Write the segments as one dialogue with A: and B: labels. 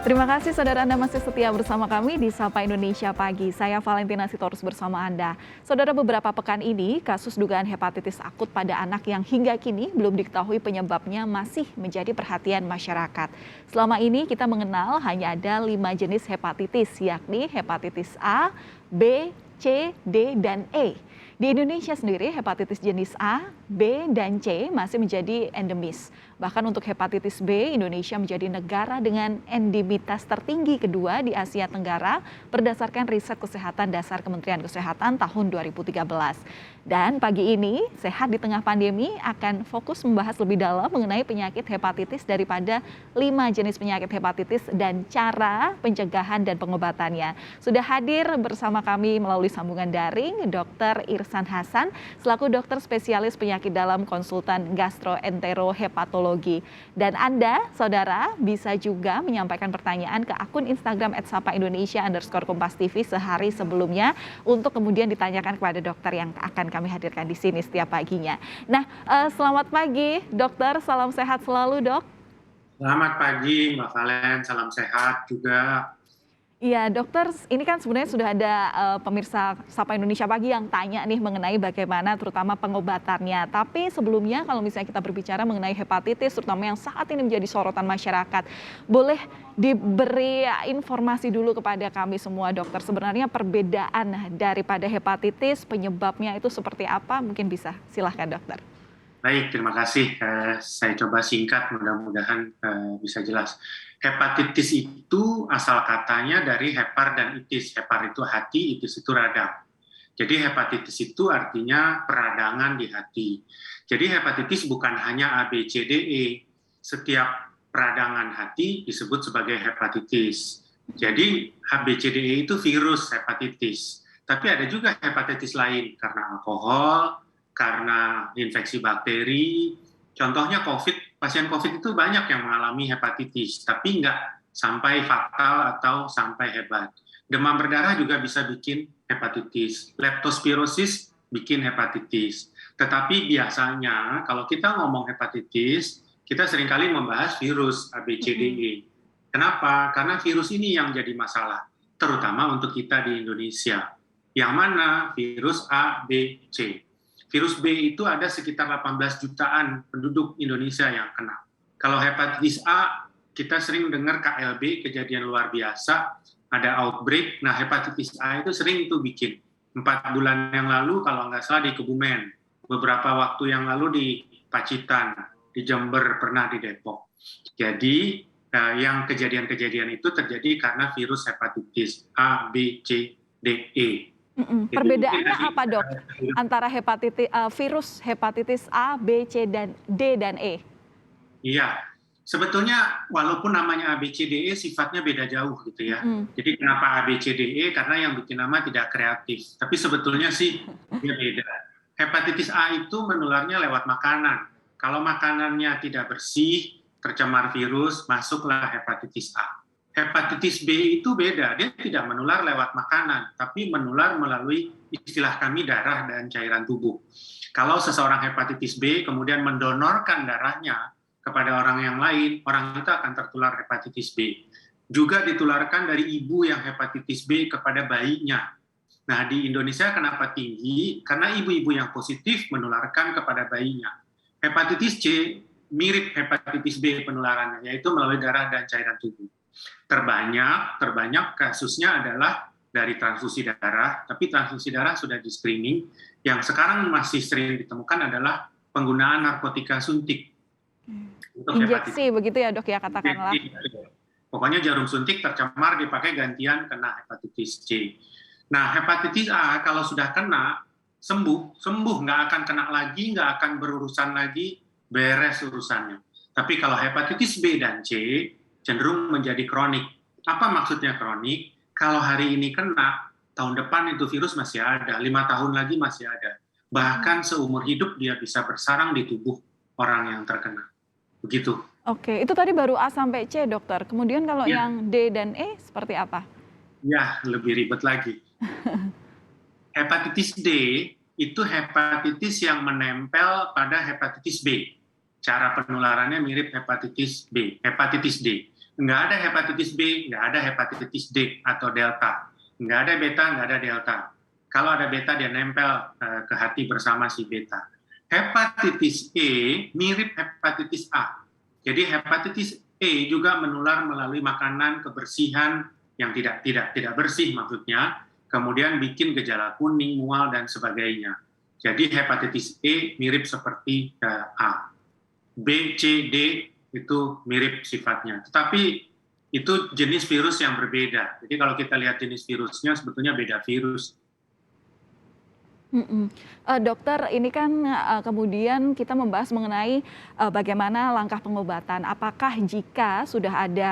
A: Terima kasih saudara Anda masih setia bersama kami di Sapa Indonesia Pagi. Saya Valentina Sitorus bersama Anda. Saudara, beberapa pekan ini kasus dugaan hepatitis akut pada anak yang hingga kini belum diketahui penyebabnya masih menjadi perhatian masyarakat. Selama ini kita mengenal hanya ada 5 jenis hepatitis, yakni hepatitis A, B, C, D, dan E. Di Indonesia sendiri, hepatitis jenis A, B, dan C masih menjadi endemis. Bahkan untuk hepatitis B, Indonesia menjadi negara dengan endemitas tertinggi kedua di Asia Tenggara berdasarkan riset kesehatan dasar Kementerian Kesehatan tahun 2013. Dan pagi ini, Sehat di Tengah Pandemi akan fokus membahas lebih dalam mengenai penyakit hepatitis daripada 5 jenis penyakit hepatitis dan cara pencegahan dan pengobatannya. Sudah hadir bersama kami melalui sambungan daring Dr. Irsan Hasan selaku dokter spesialis penyakit dalam konsultan gastroenterohepatologi. Dan Anda, saudara, bisa juga menyampaikan pertanyaan ke akun Instagram @sapaindonesia_kompas.tv sehari sebelumnya untuk kemudian ditanyakan kepada dokter yang akan kami hadirkan di sini setiap paginya. Nah, selamat pagi, dokter. Salam sehat selalu, dok.
B: Selamat pagi, Mbak Valen. Salam sehat juga.
A: Iya, dokter, ini kan sebenarnya sudah ada pemirsa Sapa Indonesia Pagi yang tanya nih mengenai bagaimana terutama pengobatannya. Tapi sebelumnya kalau misalnya kita berbicara mengenai hepatitis, terutama yang saat ini menjadi sorotan masyarakat, boleh diberi informasi dulu kepada kami semua, dokter. Sebenarnya perbedaan daripada hepatitis, penyebabnya itu seperti apa? Mungkin bisa, silahkan dokter.
B: Baik, terima kasih. Saya coba singkat, mudah-mudahan bisa jelas. Hepatitis itu asal katanya dari hepar dan itis. Hepar itu hati, itis itu radang. Jadi hepatitis itu artinya peradangan di hati. Jadi hepatitis bukan hanya A, B, C, D, E. Setiap peradangan hati disebut sebagai hepatitis. Jadi H, B, C, D, E itu virus hepatitis. Tapi ada juga hepatitis lain karena alkohol, karena infeksi bakteri. Contohnya COVID, pasien COVID itu banyak yang mengalami hepatitis, tapi nggak sampai fatal atau sampai hebat. Demam berdarah juga bisa bikin hepatitis. Leptospirosis bikin hepatitis. Tetapi biasanya kalau kita ngomong hepatitis, kita seringkali membahas virus A, B, C, D, E. Kenapa? Karena virus ini yang jadi masalah, terutama untuk kita di Indonesia. Yang mana virus A, B, C. Virus B itu ada sekitar 18 jutaan penduduk Indonesia yang kena. Kalau hepatitis A, kita sering dengar KLB, kejadian luar biasa, ada outbreak. Nah, hepatitis A itu sering itu bikin. 4 bulan yang lalu, kalau nggak salah di Kebumen. Beberapa waktu yang lalu di Pacitan, di Jember, pernah di Depok. Jadi, yang kejadian-kejadian itu terjadi karena virus hepatitis A, B, C, D, E.
A: Perbedaannya apa, dok, antara virus hepatitis A, B, C, dan D, dan E?
B: Iya, sebetulnya walaupun namanya A, B, C, D, E sifatnya beda jauh gitu ya. Jadi kenapa A, B, C, D, E? Karena yang bikin nama tidak kreatif. Tapi sebetulnya sih dia beda. Hepatitis A itu menularnya lewat makanan. Kalau makanannya tidak bersih, tercemar virus, masuklah hepatitis A. Hepatitis B itu beda, dia tidak menular lewat makanan, tapi menular melalui istilah kami darah dan cairan tubuh. Kalau seseorang hepatitis B kemudian mendonorkan darahnya kepada orang yang lain, orang itu akan tertular hepatitis B. Juga ditularkan dari ibu yang hepatitis B kepada bayinya. Nah, di Indonesia kenapa tinggi? Karena ibu-ibu yang positif menularkan kepada bayinya. Hepatitis C mirip hepatitis B penularannya, yaitu melalui darah dan cairan tubuh. Terbanyak kasusnya adalah dari transfusi darah, tapi transfusi darah sudah di screening. Yang sekarang masih sering ditemukan adalah penggunaan narkotika suntik. Untuk
A: injeksi begitu ya, dok ya, katakanlah.
B: Pokoknya jarum suntik tercemar dipakai gantian kena hepatitis C. Nah, hepatitis A kalau sudah kena, sembuh, nggak akan kena lagi, nggak akan berurusan lagi, beres urusannya. Tapi kalau hepatitis B dan C, cenderung menjadi kronik. Apa maksudnya kronik? Kalau hari ini kena, tahun depan itu virus masih ada, 5 tahun lagi masih ada. Bahkan seumur hidup dia bisa bersarang di tubuh orang yang terkena. Begitu.
A: Oke, itu tadi baru A sampai C, dokter. Kemudian kalau yang D dan E seperti apa?
B: Ya, lebih ribet lagi. Hepatitis D itu hepatitis yang menempel pada hepatitis B. Cara penularannya mirip hepatitis B, hepatitis D. Nggak ada hepatitis B, nggak ada hepatitis D atau delta. Nggak ada beta, nggak ada delta. Kalau ada beta, dia nempel ke hati bersama si beta. Hepatitis E mirip hepatitis A. Jadi hepatitis E juga menular melalui makanan, kebersihan yang tidak bersih maksudnya, kemudian bikin gejala kuning, mual, dan sebagainya. Jadi hepatitis E mirip seperti A. B, C, D itu mirip sifatnya. Tetapi itu jenis virus yang berbeda. Jadi kalau kita lihat jenis virusnya, sebetulnya beda virus.
A: Dokter, ini kan kemudian kita membahas mengenai bagaimana langkah pengobatan. Apakah jika sudah ada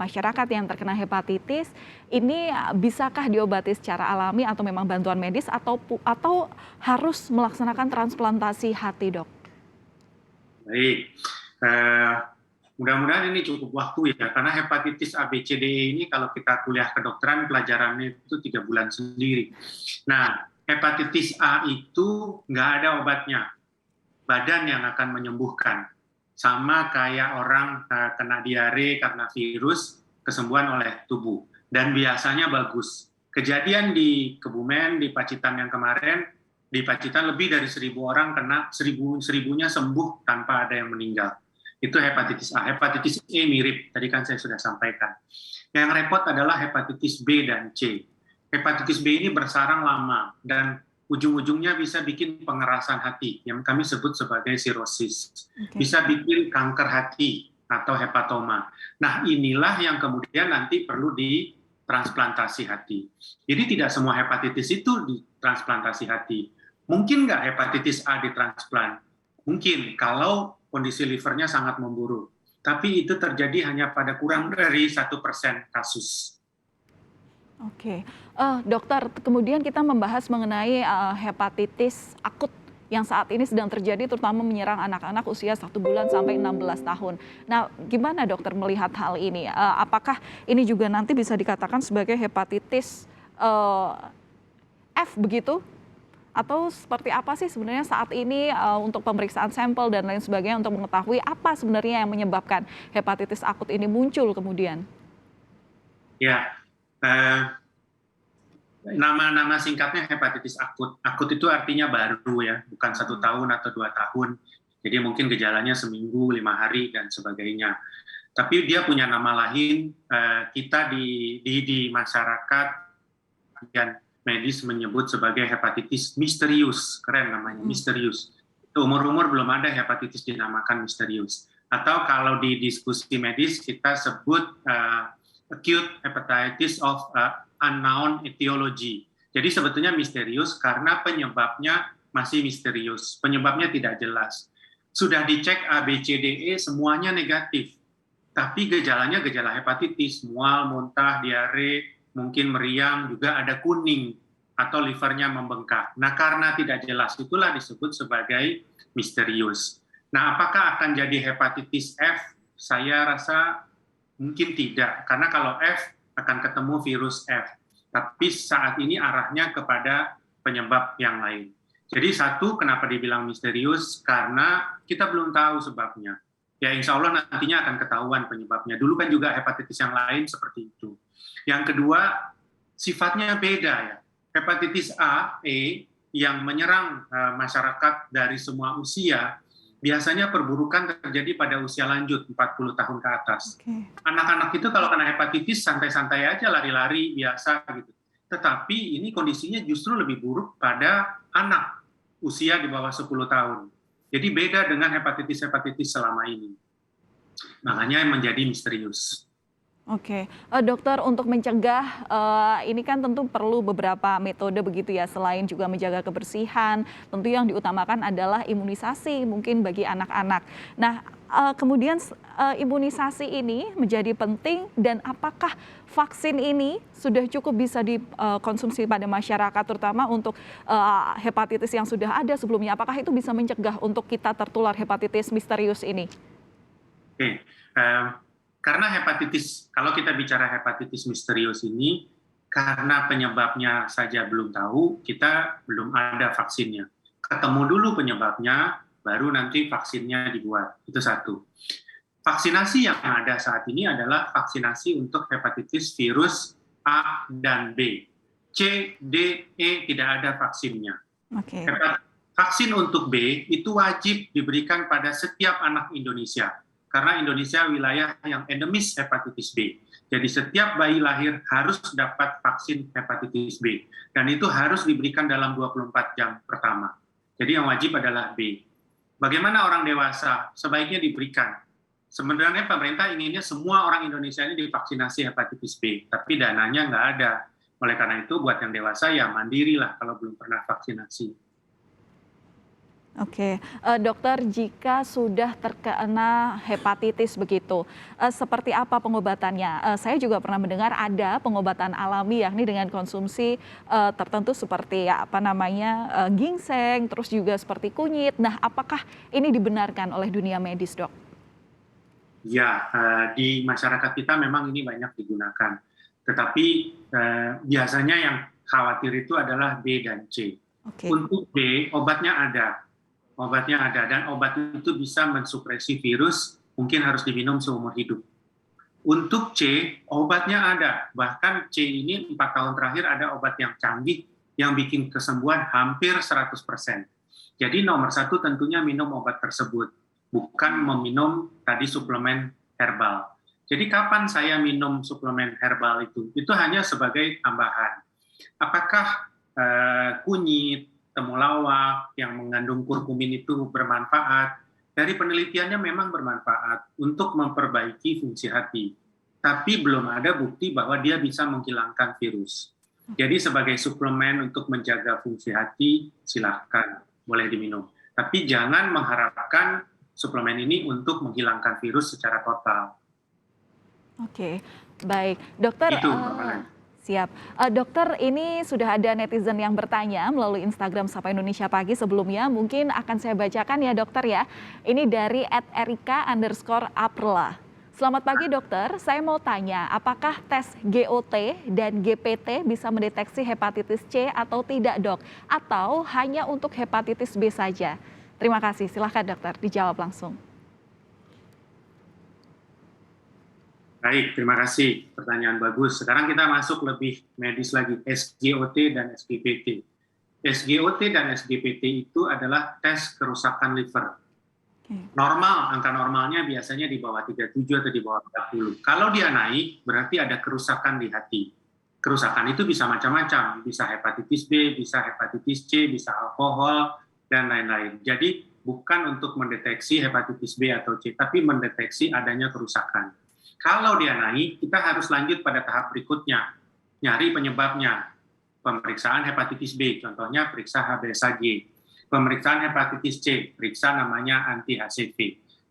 A: masyarakat yang terkena hepatitis, ini bisakah diobati secara alami atau memang bantuan medis atau harus melaksanakan transplantasi hati, Dok?
B: Baik, mudah-mudahan ini cukup waktu ya, karena hepatitis A, B, C, D, E ini kalau kita kuliah kedokteran pelajarannya itu 3 bulan sendiri. Nah, hepatitis A itu nggak ada obatnya, badan yang akan menyembuhkan. Sama kayak orang kena diare karena virus, kesembuhan oleh tubuh. Dan biasanya bagus. Kejadian di Kebumen, di Pacitan yang kemarin, di Pacitan lebih dari 1.000 orang kena, seribunya sembuh tanpa ada yang meninggal. Itu hepatitis A. Hepatitis E mirip, tadi kan saya sudah sampaikan. Yang repot adalah hepatitis B dan C. Hepatitis B ini bersarang lama dan ujung-ujungnya bisa bikin pengerasan hati yang kami sebut sebagai sirosis. Bisa bikin kanker hati atau hepatoma. Nah, inilah yang kemudian nanti perlu ditransplantasi hati. Jadi tidak semua hepatitis itu ditransplantasi hati. Mungkin nggak hepatitis A ditransplant? Mungkin kalau kondisi livernya sangat memburuk. Tapi itu terjadi hanya pada kurang dari 1% kasus.
A: Oke, dokter, kemudian kita membahas mengenai hepatitis akut yang saat ini sedang terjadi, terutama menyerang anak-anak usia 1 bulan sampai 16 tahun. Nah, gimana dokter melihat hal ini? Apakah ini juga nanti bisa dikatakan sebagai hepatitis F begitu? Atau seperti apa sih sebenarnya saat ini untuk pemeriksaan sampel dan lain sebagainya untuk mengetahui apa sebenarnya yang menyebabkan hepatitis akut ini muncul kemudian?
B: Ya, nama singkatnya hepatitis akut. Akut itu artinya baru ya, bukan 1 tahun atau 2 tahun. Jadi mungkin gejalanya seminggu, 5 hari dan sebagainya. Tapi dia punya nama lain. Kita di masyarakat dan medis menyebut sebagai hepatitis misterius. Keren namanya, misterius. Umur-umur belum ada hepatitis dinamakan misterius. Atau kalau di diskusi medis kita sebut acute hepatitis of unknown etiology. Jadi sebetulnya misterius karena penyebabnya masih misterius. Penyebabnya tidak jelas. Sudah dicek A, B, C, D, E semuanya negatif. Tapi gejalanya gejala hepatitis, mual, muntah, diare, mungkin meriang, juga ada kuning atau livernya membengkak. Nah, karena tidak jelas itulah disebut sebagai misterius. Nah, apakah akan jadi hepatitis F? Saya rasa mungkin tidak, karena kalau F akan ketemu virus F. Tapi saat ini arahnya kepada penyebab yang lain. Jadi satu, kenapa dibilang misterius? Karena kita belum tahu sebabnya. Ya insya Allah nantinya akan ketahuan penyebabnya. Dulu kan juga hepatitis yang lain seperti itu. Yang kedua, sifatnya beda ya. Hepatitis A, E yang menyerang masyarakat dari semua usia, biasanya perburukan terjadi pada usia lanjut, 40 tahun ke atas. Anak-anak itu kalau kena hepatitis santai-santai aja, lari-lari biasa gitu. Tetapi ini kondisinya justru lebih buruk pada anak usia di bawah 10 tahun. Jadi beda dengan hepatitis-hepatitis selama ini. Makanya menjadi misterius.
A: Oke, dokter, untuk mencegah ini kan tentu perlu beberapa metode begitu ya, selain juga menjaga kebersihan, tentu yang diutamakan adalah imunisasi mungkin bagi anak-anak. Nah, kemudian imunisasi ini menjadi penting dan apakah vaksin ini sudah cukup bisa dikonsumsi pada masyarakat, terutama untuk hepatitis yang sudah ada sebelumnya, apakah itu bisa mencegah untuk kita tertular hepatitis misterius ini?
B: Oke. Karena hepatitis, kalau kita bicara hepatitis misterius ini, karena penyebabnya saja belum tahu, kita belum ada vaksinnya. Ketemu dulu penyebabnya, baru nanti vaksinnya dibuat. Itu satu. Vaksinasi yang ada saat ini adalah vaksinasi untuk hepatitis virus A dan B. C, D, E tidak ada vaksinnya.
A: Oke.
B: Vaksin untuk B itu wajib diberikan pada setiap anak Indonesia, karena Indonesia wilayah yang endemis hepatitis B. Jadi setiap bayi lahir harus dapat vaksin hepatitis B, dan itu harus diberikan dalam 24 jam pertama. Jadi yang wajib adalah B. Bagaimana orang dewasa? Sebaiknya diberikan. Sebenarnya pemerintah inginnya semua orang Indonesia ini divaksinasi hepatitis B, tapi dananya nggak ada. Oleh karena itu, buat yang dewasa ya mandirilah kalau belum pernah vaksinasi.
A: Oke, dokter, jika sudah terkena hepatitis begitu, seperti apa pengobatannya? Saya juga pernah mendengar ada pengobatan alami, yakni dengan konsumsi tertentu seperti ginseng, terus juga seperti kunyit. Nah, apakah ini dibenarkan oleh dunia medis, dok?
B: Ya, di masyarakat kita memang ini banyak digunakan. Tetapi biasanya yang khawatir itu adalah B dan C.
A: Oke.
B: Untuk B, obatnya ada, dan obat itu bisa mensupresi virus, mungkin harus diminum seumur hidup. Untuk C, obatnya ada, bahkan C ini 4 tahun terakhir ada obat yang canggih yang bikin kesembuhan hampir 100%. Jadi nomor satu tentunya minum obat tersebut, bukan meminum tadi suplemen herbal. Jadi kapan saya minum suplemen herbal itu? Itu hanya sebagai tambahan. Apakah kunyit, temulawak yang mengandung kurkumin itu bermanfaat? Dari penelitiannya memang bermanfaat untuk memperbaiki fungsi hati, tapi belum ada bukti bahwa dia bisa menghilangkan virus. Jadi sebagai suplemen untuk menjaga fungsi hati, silahkan, boleh diminum. Tapi jangan mengharapkan suplemen ini untuk menghilangkan virus secara total.
A: Oke, baik. Dokter,
B: Itu,
A: siap. Dokter, ini sudah ada netizen yang bertanya melalui Instagram Sapa Indonesia Pagi sebelumnya. Mungkin akan saya bacakan ya, dokter ya. Ini dari @erika_aprla. Selamat pagi, dokter. Saya mau tanya, apakah tes GOT dan GPT bisa mendeteksi hepatitis C atau tidak, dok? Atau hanya untuk hepatitis B saja? Terima kasih. Silahkan, dokter, dijawab langsung.
B: Baik, terima kasih. Pertanyaan bagus. Sekarang kita masuk lebih medis lagi, SGOT dan SGPT. SGOT dan SGPT itu adalah tes kerusakan liver. Normal, angka normalnya biasanya di bawah 37 atau di bawah 40. Kalau dia naik, berarti ada kerusakan di hati. Kerusakan itu bisa macam-macam, bisa hepatitis B, bisa hepatitis C, bisa alkohol, dan lain-lain. Jadi bukan untuk mendeteksi hepatitis B atau C, tapi mendeteksi adanya kerusakan. Kalau dia naik, kita harus lanjut pada tahap berikutnya, nyari penyebabnya. Pemeriksaan hepatitis B, contohnya periksa HbSAg. Pemeriksaan hepatitis C, periksa namanya anti-HCV.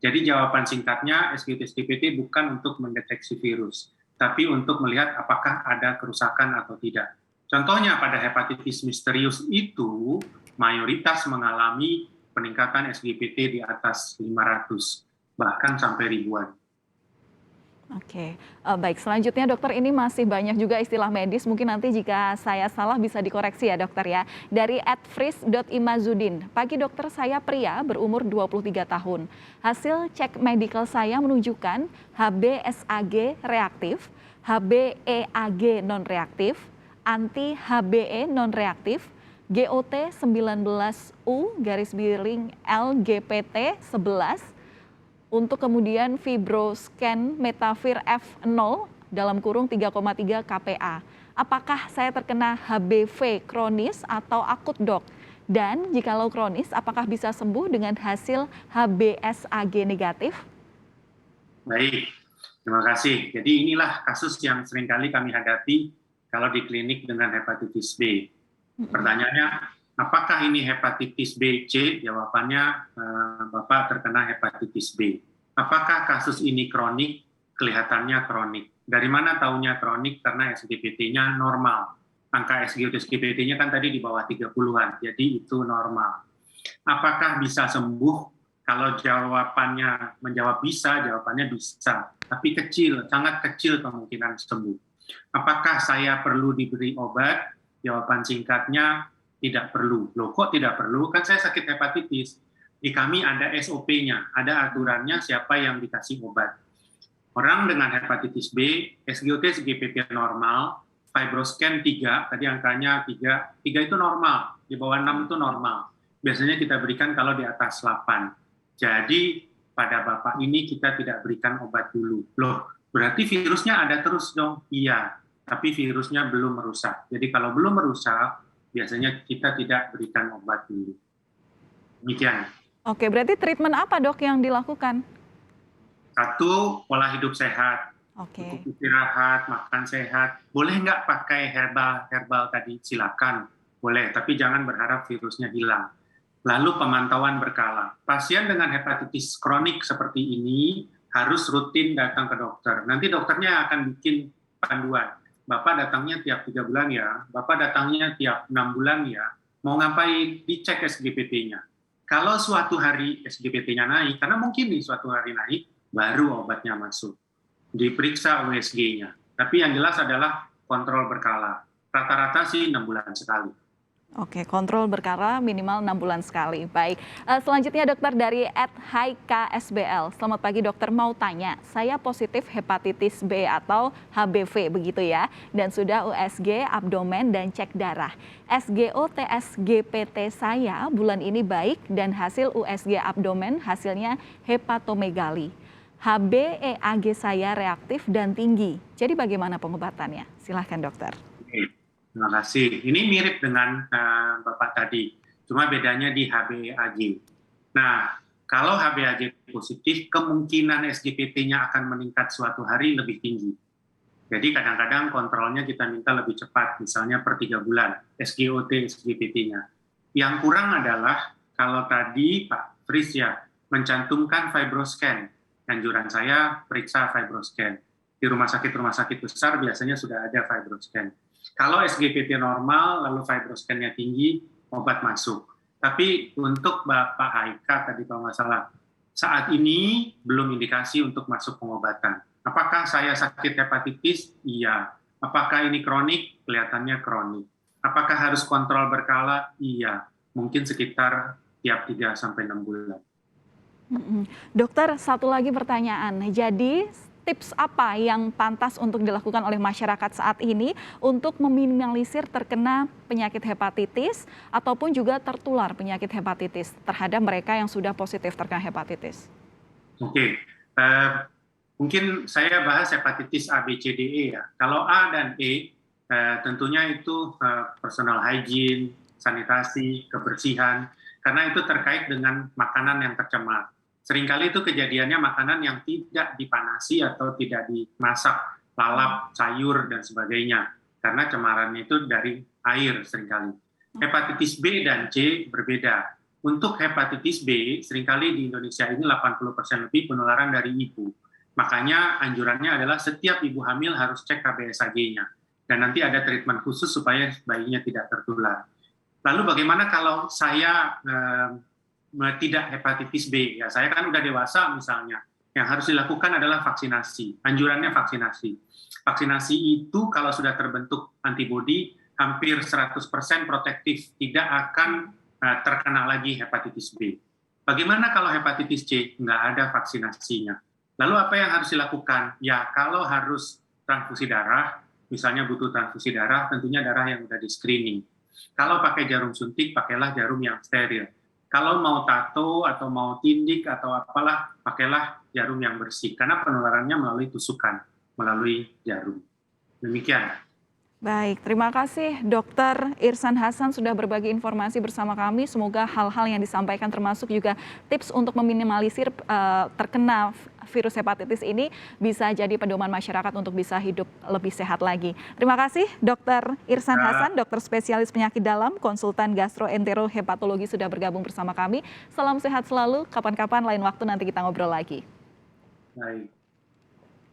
B: Jadi jawaban singkatnya, SGOT-SGPT bukan untuk mendeteksi virus, tapi untuk melihat apakah ada kerusakan atau tidak. Contohnya pada hepatitis misterius itu, mayoritas mengalami peningkatan SGPT di atas 500, bahkan sampai ribuan.
A: Oke, baik. Selanjutnya, dokter, ini masih banyak juga istilah medis. Mungkin nanti jika saya salah bisa dikoreksi ya, dokter ya. Dari @fris.imazudin. Pagi, dokter, saya pria berumur 23 tahun. Hasil cek medical saya menunjukkan HbSAg reaktif, HbEAg non-reaktif, anti-HbE non-reaktif, GOT 19U_LGPT 11, untuk kemudian fibroscan metafir F0 dalam kurung 3,3 kPa. Apakah saya terkena HBV kronis atau akut, dok? Dan jikalau kronis, apakah bisa sembuh dengan hasil HbSAg negatif?
B: Baik, terima kasih. Jadi inilah kasus yang seringkali kami hadapi kalau di klinik dengan hepatitis B. Pertanyaannya, apakah ini hepatitis B, C? Jawabannya, Bapak terkena hepatitis B. Apakah kasus ini kronik? Kelihatannya kronik. Dari mana tahunya kronik? Karena SGPT-nya normal. Angka SGOT-SGPT-nya kan tadi di bawah 30-an, jadi itu normal. Apakah bisa sembuh? Kalau jawabannya menjawab bisa, jawabannya bisa. Tapi kecil, sangat kecil kemungkinan sembuh. Apakah saya perlu diberi obat? Jawaban singkatnya, tidak perlu. Loh, kok tidak perlu? Kan saya sakit hepatitis. Di kami ada SOP-nya, ada aturannya siapa yang dikasih obat. Orang dengan hepatitis B, SGOT, SGPT normal, fibroscan 3, tadi angkanya 3 itu normal, di bawah 6 itu normal. Biasanya kita berikan kalau di atas 8. Jadi pada Bapak ini kita tidak berikan obat dulu. Loh, berarti virusnya ada terus dong? Iya, tapi virusnya belum merusak. Jadi kalau belum merusak, biasanya kita tidak berikan obat dulu. Demikian.
A: Oke, berarti treatment apa dok yang dilakukan?
B: Satu, pola hidup sehat.
A: Oke.
B: Cukup istirahat, makan sehat. Boleh nggak pakai herbal tadi? Silakan. Boleh, tapi jangan berharap virusnya hilang. Lalu pemantauan berkala. Pasien dengan hepatitis kronik seperti ini harus rutin datang ke dokter. Nanti dokternya akan bikin panduan. Bapak datangnya tiap 3 bulan ya, Bapak datangnya tiap 6 bulan ya. Mau ngapain? Dicek SGPT-nya. Kalau suatu hari SGPT-nya naik, karena mungkin nih suatu hari naik, baru obatnya masuk. Diperiksa USG-nya. Tapi yang jelas adalah kontrol berkala. Rata-rata sih 6 bulan sekali.
A: Oke, kontrol berkala minimal 6 bulan sekali. Baik, selanjutnya dokter dari @HKSBL. Selamat pagi dokter, mau tanya, saya positif hepatitis B atau HBV begitu ya, dan sudah USG, abdomen dan cek darah. SGOT SGPT saya bulan ini baik dan hasil USG abdomen hasilnya hepatomegali. HbEAg saya reaktif dan tinggi. Jadi bagaimana pengobatannya? Silahkan dokter.
B: Terima kasih. Ini mirip dengan Bapak tadi, cuma bedanya di HbAg. Nah, kalau HbAg positif, kemungkinan SGPT-nya akan meningkat suatu hari lebih tinggi. Jadi kadang-kadang kontrolnya kita minta lebih cepat, misalnya per 3 bulan, SGOT, SGPT-nya. Yang kurang adalah, kalau tadi Pak Fris ya, mencantumkan fibroscan. Anjuran saya periksa fibroscan. Di rumah sakit besar biasanya sudah ada fibroscan. Kalau SGPT normal, lalu fibroscan-nya tinggi, obat masuk. Tapi untuk Bapak Haika tadi kalau nggak salah, saat ini belum indikasi untuk masuk pengobatan. Apakah saya sakit hepatitis? Iya. Apakah ini kronik? Kelihatannya kronik. Apakah harus kontrol berkala? Iya. Mungkin sekitar tiap 3-6 bulan.
A: Dokter, satu lagi pertanyaan. Jadi tips apa yang pantas untuk dilakukan oleh masyarakat saat ini untuk meminimalisir terkena penyakit hepatitis ataupun juga tertular penyakit hepatitis terhadap mereka yang sudah positif terkena hepatitis?
B: Oke, mungkin saya bahas hepatitis A, B, C, D, E ya. Kalau A dan E, tentunya itu personal hygiene, sanitasi, kebersihan, karena itu terkait dengan makanan yang tercemar. Seringkali itu kejadiannya makanan yang tidak dipanasi atau tidak dimasak, lalap, sayur, dan sebagainya. Karena cemarannya itu dari air seringkali. Hepatitis B dan C berbeda. Untuk hepatitis B, seringkali di Indonesia ini 80% lebih penularan dari ibu. Makanya anjurannya adalah setiap ibu hamil harus cek KBSAG-nya. Dan nanti ada treatment khusus supaya bayinya tidak tertular. Lalu bagaimana kalau saya tidak hepatitis B, ya saya kan udah dewasa misalnya, yang harus dilakukan adalah vaksinasi, anjurannya vaksinasi. Vaksinasi itu kalau sudah terbentuk antibodi, hampir 100% protektif, tidak akan terkena lagi hepatitis B. Bagaimana kalau hepatitis C? Nggak ada vaksinasinya. Lalu apa yang harus dilakukan? Ya kalau harus transfusi darah, misalnya butuh transfusi darah, tentunya darah yang sudah di-screening. Kalau pakai jarum suntik, pakailah jarum yang steril. Kalau mau tato atau mau tindik atau apalah, pakailah jarum yang bersih. Karena penularannya melalui tusukan, melalui jarum. Demikian.
A: Baik, terima kasih Dr. Irsan Hasan sudah berbagi informasi bersama kami. Semoga hal-hal yang disampaikan termasuk juga tips untuk meminimalisir terkena virus hepatitis ini bisa jadi pedoman masyarakat untuk bisa hidup lebih sehat lagi. Terima kasih Dr. Irsan Hasan, dokter spesialis penyakit dalam, konsultan gastroenterohepatologi sudah bergabung bersama kami. Salam sehat selalu, kapan-kapan lain waktu nanti kita ngobrol lagi.
B: Baik.